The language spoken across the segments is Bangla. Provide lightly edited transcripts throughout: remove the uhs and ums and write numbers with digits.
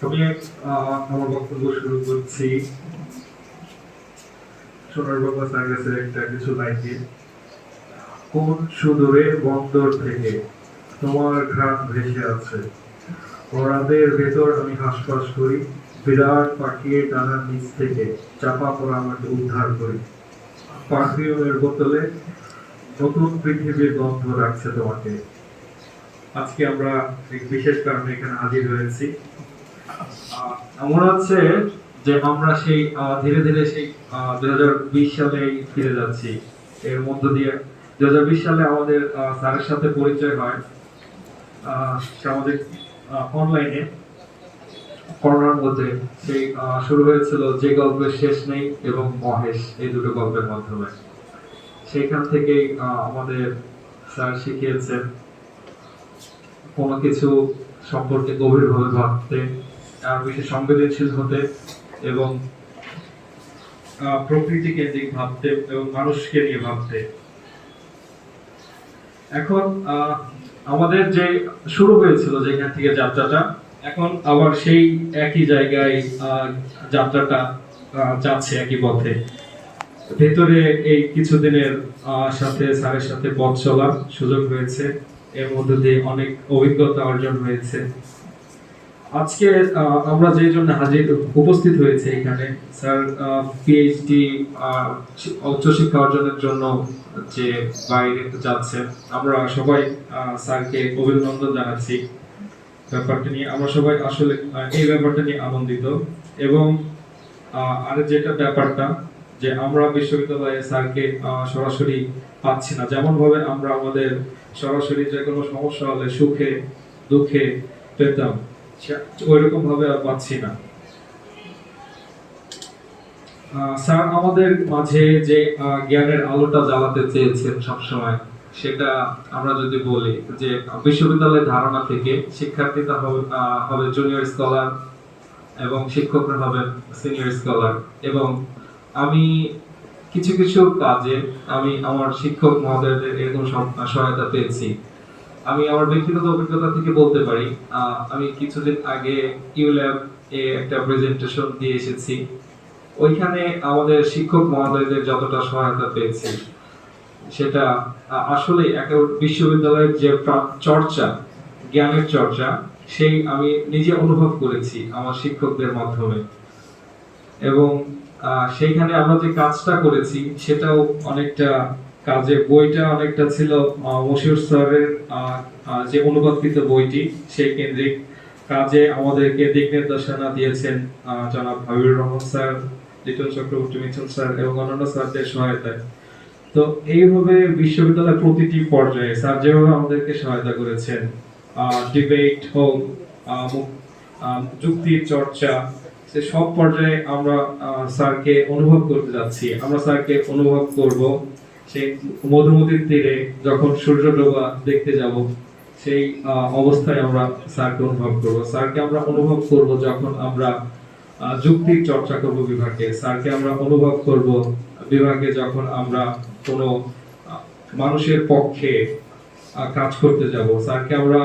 আমি আমার বক্তব্য শুরু করছি সোনার বাবা স্যার কাছে একটা কিছু লাইন দিয়ে। কোন সুদূরে বন্দর থেকে তোমার ঘ্রাণ ভেসে আছে, ওরাদের ভেতর আমি হাসপাস করি, বিরাট পাখির ডানার নিচ থেকে চাপা পড়া আমাকে উদ্ধার করি। পারফিউমের বোতলে নতুন পৃথিবীর গন্ধ রাখছে তোমাকে। আজকে আমরা এক বিশেষ কারণে এখানে হাজির হয়েছি। মনে হচ্ছে যে আমরা সেই ধীরে ধীরে সেই 2020 সালে ফিরে যাচ্ছি। এর মধ্য দিয়ে 2020 সালে আমাদের স্যারের সাথে পরিচয় হয় সামাজিক অনলাইনে করোনার মধ্যে। সেই শুরু হয়েছিল যে গল্পের শেষ নেই এবং মহেশ, এই দুটো গল্পের মাধ্যমে। সেইখান থেকেই আমাদের স্যার শিখিয়েছেন কোনো কিছু সম্পর্কে গভীরভাবে ভাবতে, আর বেশি সংবেদনশীল হতে এবং প্রকৃতি কেন্দ্রিক ভাবতে এবং মানুষকে নিয়ে ভাবতে। এখন আমাদের যে শুরু হয়েছিল যেখান থেকে যাত্রাটা, এখন আবার সেই একই জায়গায় যাত্রাটা যাচ্ছে একই পথে। ভেতরে এই কিছুদিনের সাথে স্যারের সাথে পথ চলার সুযোগ হয়েছে, এর মধ্যে দিয়ে অনেক অভিজ্ঞতা অর্জন হয়েছে। আজকে আমরা যে জন্য উপস্থিত হয়েছে এখানে, স্যার পিএইচডি উচ্চশিক্ষা অর্জনের জন্য যে বাইরে যাচ্ছে, আমরা সবাই স্যারকে অভিনন্দন জানাচ্ছি। ব্যাপারটা নিয়ে আমরা সবাই আসলে এই ব্যাপারটা নিয়ে আনন্দিত। এবং আর যেটা ব্যাপারটা যে আমরা বিশ্ববিদ্যালয়ে স্যারকে সরাসরি পাচ্ছি না, যেমন ভাবে আমরা আমাদের সরাসরি যে কোনো সমস্যা হলে সুখে দুঃখে পেতাম, ওইরকম ভাবে আর পাচ্ছি না। স্যার আমাদের মাঝে যে জ্ঞানের আলোটা জ্বালাতে চেয়েছেন সবসময়, সেটা আমরা যদি বলি যে বিশ্ববিদ্যালয়ের ধারণা থেকে শিক্ষার্থীরা হবে জুনিয়র স্কলার এবং শিক্ষকরা হবেন সিনিয়র স্কলার। এবং আমি কিছু কিছু কাজে আমি আমার শিক্ষক মহোদয়দের এরকম সহায়তা পেয়েছি। আমি আমার ব্যক্তিগত অভিজ্ঞতা থেকে বলতে পারি, আমি কিছুদিন আগে ইউল্যাব এ একটা প্রেজেন্টেশন দিয়ে এসেছি। ওইখানে আমাদের শিক্ষক মহোদয়দের যতটা সহায়তা পেয়েছি, সেটা আসলে একটা বিশ্ববিদ্যালয়ের যে চর্চা, জ্ঞানের চর্চা, সেই আমি নিজে অনুভব করেছি আমার শিক্ষকদের মাধ্যমে। এবং সেইখানে আমরা যে কাজটা করেছি সেটাও অনেকটা কাজে, বইটা অনেকটা ছিল মশিউর স্যারের যে অনুবাদকৃত বইটি, সেই কেন্দ্রিক কাজে আমাদেরকে দিক নির্দেশনা দিয়েছেন জনাব হাবিবুর রহমান স্যার, লিটন চক্রবর্তী মিথুন স্যার এবং অন্যান্য স্যারদের সহায়তায়। তো এইভাবে বিশ্ববিদ্যালয়ের প্রতিটি পর্যায়ে স্যার যেভাবে আমাদেরকে সহায়তা করেছেন, ডিবেট হোক, যুক্তির চর্চা, সে সব পর্যায়ে আমরা স্যারকে অনুভব করতে যাচ্ছি। আমরা স্যারকে অনুভব করব সেই মধুমতির তীরে যখন সূর্য ডোবা দেখতে যাব, সেই অবস্থায় আমরা স্যারকে অনুভব করব। স্যারকে আমরা অনুভব করব যখন আমরা যুক্তির চর্চা করব বিভাগে। স্যারকে আমরা অনুভব করব বিভাগে যখন আমরা কোনো মানুষের পক্ষে কাজ করতে যাব। স্যারকে আমরা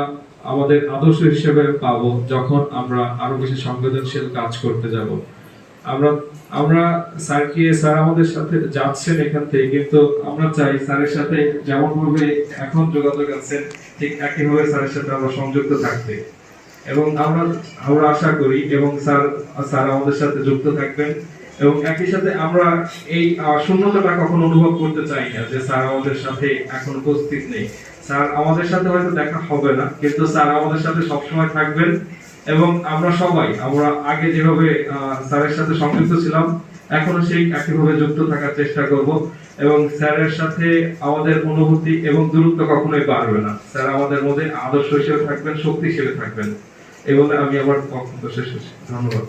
আমাদের আদর্শ হিসেবে পাবো যখন আমরা আরো বেশি সংবেদনশীল কাজ করতে যাব। আমরা স্যার আমাদের সাথে যাচ্ছেন এখান থেকে, কিন্তু আমরা চাই স্যারের সাথে যেমন ভাবে এখন যোগাযোগ আছে, ঠিক একইভাবে স্যারের সাথে আমরা সংযুক্ত থাকতে। এবং আমরা আশা করি এবং স্যার আমাদের সাথে যুক্ত থাকবেন। এবং একই সাথে আমরা এই শূন্যতাটা কখনো অনুভব করতে চাই না যে স্যার আমাদের সাথে এখন উপস্থিত নেই। স্যার আমাদের সাথে হয়তো দেখা হবে না, কিন্তু স্যার আমাদের সাথে সবসময় থাকবেন। এবং আমরা আগে যেভাবে স্যারের সাথে সংযুক্ত ছিলাম, এখনো সেই একইভাবে যুক্ত থাকার চেষ্টা করব। এবং স্যারের সাথে আমাদের অনুভূতি এবং দূরত্ব কখনোই বাড়বে না। স্যার আমাদের মধ্যে আদর্শ হিসেবে থাকবেন, শক্তি হিসেবে থাকবেন। এই বলে আমি আমার বক্তব্য শেষ করছি। ধন্যবাদ।